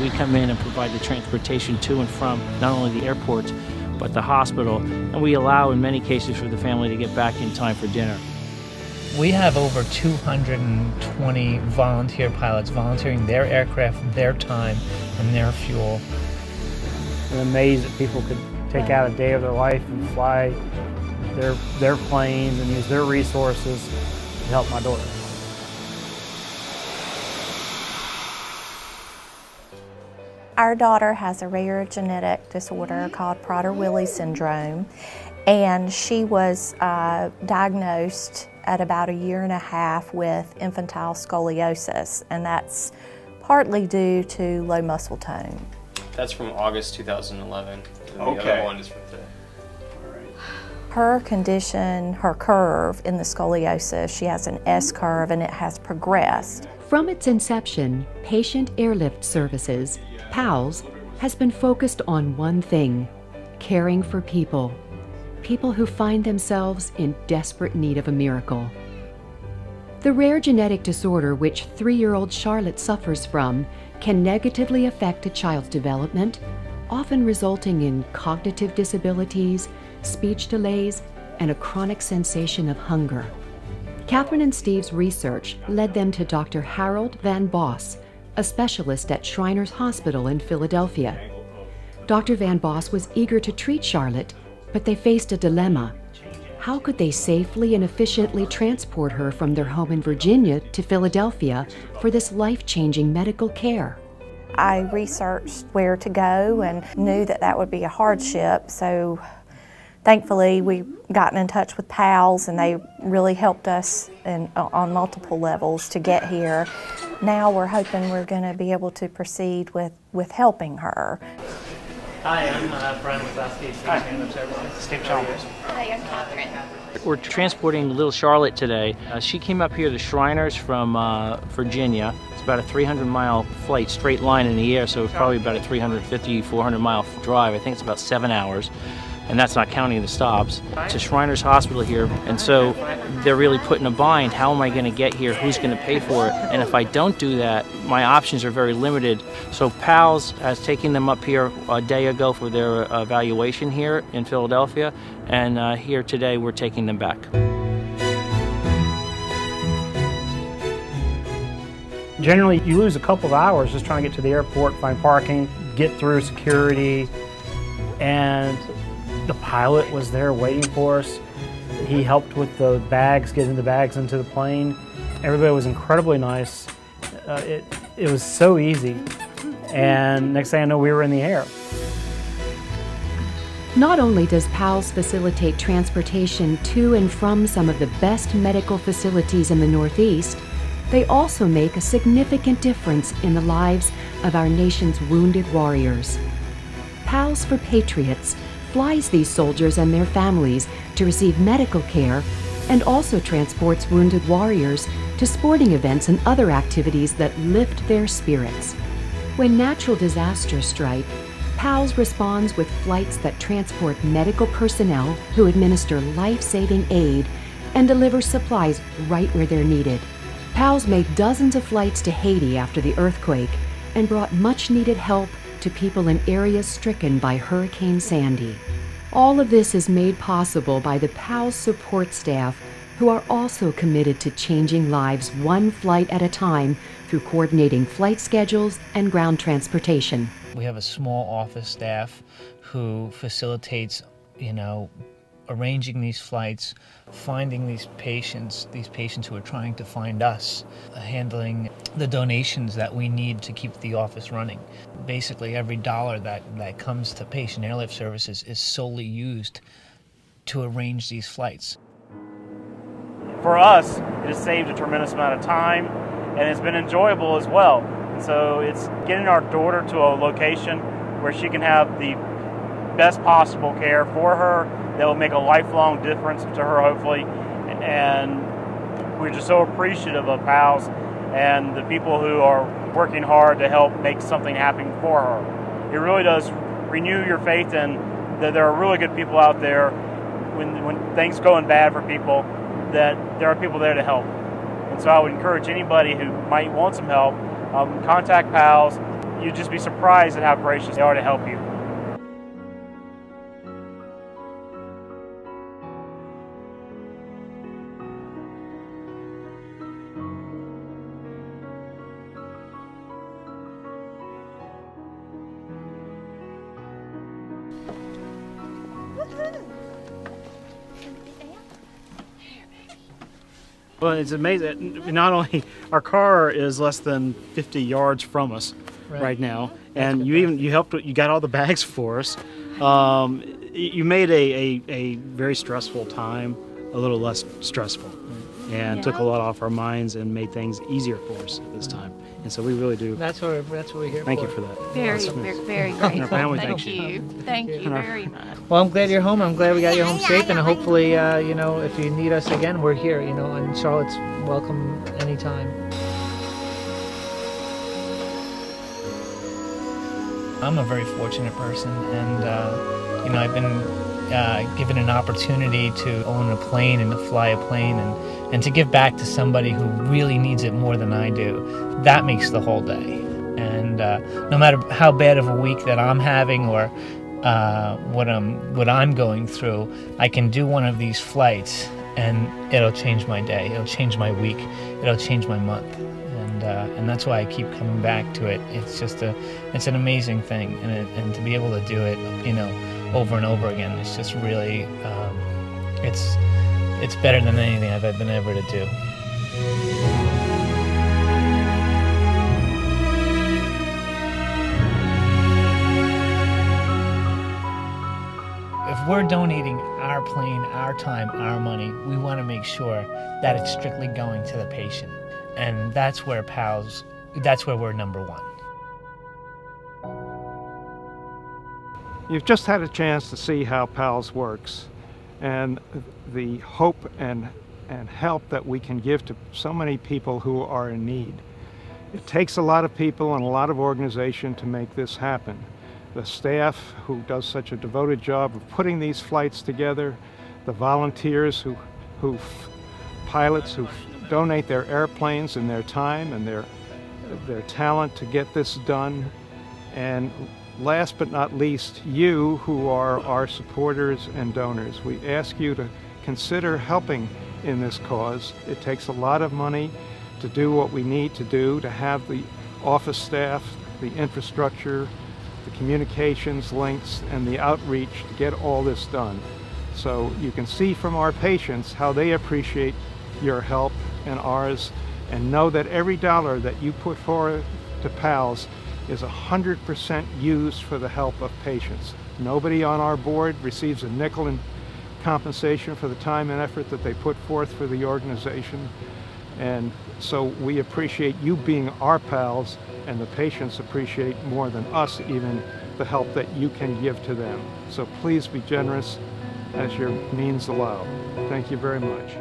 We come in and provide the transportation to and from not only the airports, but the hospital, and we allow in many cases for the family to get back in time for dinner. We have over 220 volunteer pilots volunteering their aircraft, their time, and their fuel. I'm amazed that people could take out a day of their life and fly their planes and use their resources to help my daughter. Our daughter has a rare genetic disorder called Prader-Willi syndrome, and she was diagnosed at about 1.5 years with infantile scoliosis, and that's partly due to low muscle tone. That's from August 2011. And Okay. The other one is from today. Her condition, her curve in the scoliosis, she has an S curve and it has progressed. From its inception, Patient Airlift Services, PALS, has been focused on one thing: caring for people. People who find themselves in desperate need of a miracle. The rare genetic disorder which 3-year-old Charlotte suffers from can negatively affect a child's development, often resulting in cognitive disabilities, speech delays, and a chronic sensation of hunger. Catherine and Steve's research led them to Dr. Harold Van Boss, a specialist at Shriners Hospital in Philadelphia. Dr. Van Boss was eager to treat Charlotte, but they faced a dilemma. How could they safely and efficiently transport her from their home in Virginia to Philadelphia for this life-changing medical care? I researched where to go and knew that that would be a hardship, so thankfully we gotten in touch with PALS and they really helped us on multiple levels to get here. Now we're hoping we're going to be able to proceed with helping her. Hi, I'm Brian McCloskey, Patient Services. Steve Chalmers. Hi, I'm Catherine. We're transporting little Charlotte today. She came up here to Shriners from Virginia. It's about a 300-mile flight, straight line in the air, so it's probably about a 350, 400-mile drive. I think it's about 7 hours. And that's not counting the stops, to Shriners Hospital here. And so they're really put in a bind. How am I going to get here? Who's going to pay for it? And if I don't do that, my options are very limited. So PALS has taken them up here a day ago for their evaluation here in Philadelphia. And here today, we're taking them back. Generally, you lose a couple of hours just trying to get to the airport, find parking, get through security, and the pilot was there waiting for us. He helped with the bags, getting the bags into the plane. Everybody was incredibly nice. It was so easy. And next thing I know, we were in the air. Not only does PALS facilitate transportation to and from some of the best medical facilities in the Northeast, they also make a significant difference in the lives of our nation's wounded warriors. PALS for Patriots flies these soldiers and their families to receive medical care and also transports wounded warriors to sporting events and other activities that lift their spirits. When natural disasters strike, PALS responds with flights that transport medical personnel who administer life-saving aid and deliver supplies right where they're needed. PALS made dozens of flights to Haiti after the earthquake and brought much-needed help to people in areas stricken by Hurricane Sandy. All of this is made possible by the PALS support staff, who are also committed to changing lives one flight at a time through coordinating flight schedules and ground transportation. We have a small office staff who facilitates, arranging these flights, finding these patients who are trying to find us, handling the donations that we need to keep the office running. Basically, every dollar that comes to Patient Airlift Services is solely used to arrange these flights. For us, it has saved a tremendous amount of time, and it's been enjoyable as well. And so it's getting our daughter to a location where she can have the best possible care for her that will make a lifelong difference to her, hopefully. And we're just so appreciative of PALS and the people who are working hard to help make something happen for her. It really does renew your faith in that there are really good people out there when things going bad for people, that there are people there to help. And so I would encourage anybody who might want some help, contact PALS, you'd just be surprised at how gracious they are to help you. Well, it's amazing. Not only our car is less than 50 yards from us right now, and you helped. You got all the bags for us. You made a very stressful time a little less stressful, and took a lot off our minds and made things easier for us at this time. And so we really do. That's what we're here for. Thank you for that. Very grateful. family, Thank you. Thank you very much. Well, I'm glad you're home. I'm glad we got you home safe, and hopefully, you know, if you need us again, we're here. You know, and Charlotte's welcome anytime. I'm a very fortunate person, and you know, I've been given an opportunity to own a plane and to fly a plane, and to give back to somebody who really needs it more than I do. That makes the whole day. And no matter how bad of a week that I'm having or what I'm going through, I can do one of these flights and it'll change my day, it'll change my week, it'll change my month. And that's why I keep coming back to it. It's just it's an amazing thing, and to be able to do it, you know, over and over again, it's just really, it's better than anything I've been able to do. If we're donating our plane, our time, our money, we want to make sure that it's strictly going to the patient. And that's where PALS, that's where we're number one. You've just had a chance to see how PALS works and the hope and help that we can give to so many people who are in need. It takes a lot of people and a lot of organization to make this happen. The staff who does such a devoted job of putting these flights together, the volunteers pilots who donate their airplanes and their time and their talent to get this done, and last but not least, you who are our supporters and donors. We ask you to consider helping in this cause. It takes a lot of money to do what we need to do, to have the office staff, the infrastructure, the communications links, and the outreach to get all this done. So you can see from our patients how they appreciate your help and ours, and know that every dollar that you put forward to PALS is 100% used for the help of patients. Nobody on our board receives a nickel in compensation for the time and effort that they put forth for the organization. And so we appreciate you being our PALS, and the patients appreciate more than us even the help that you can give to them. So please be generous as your means allow. Thank you very much.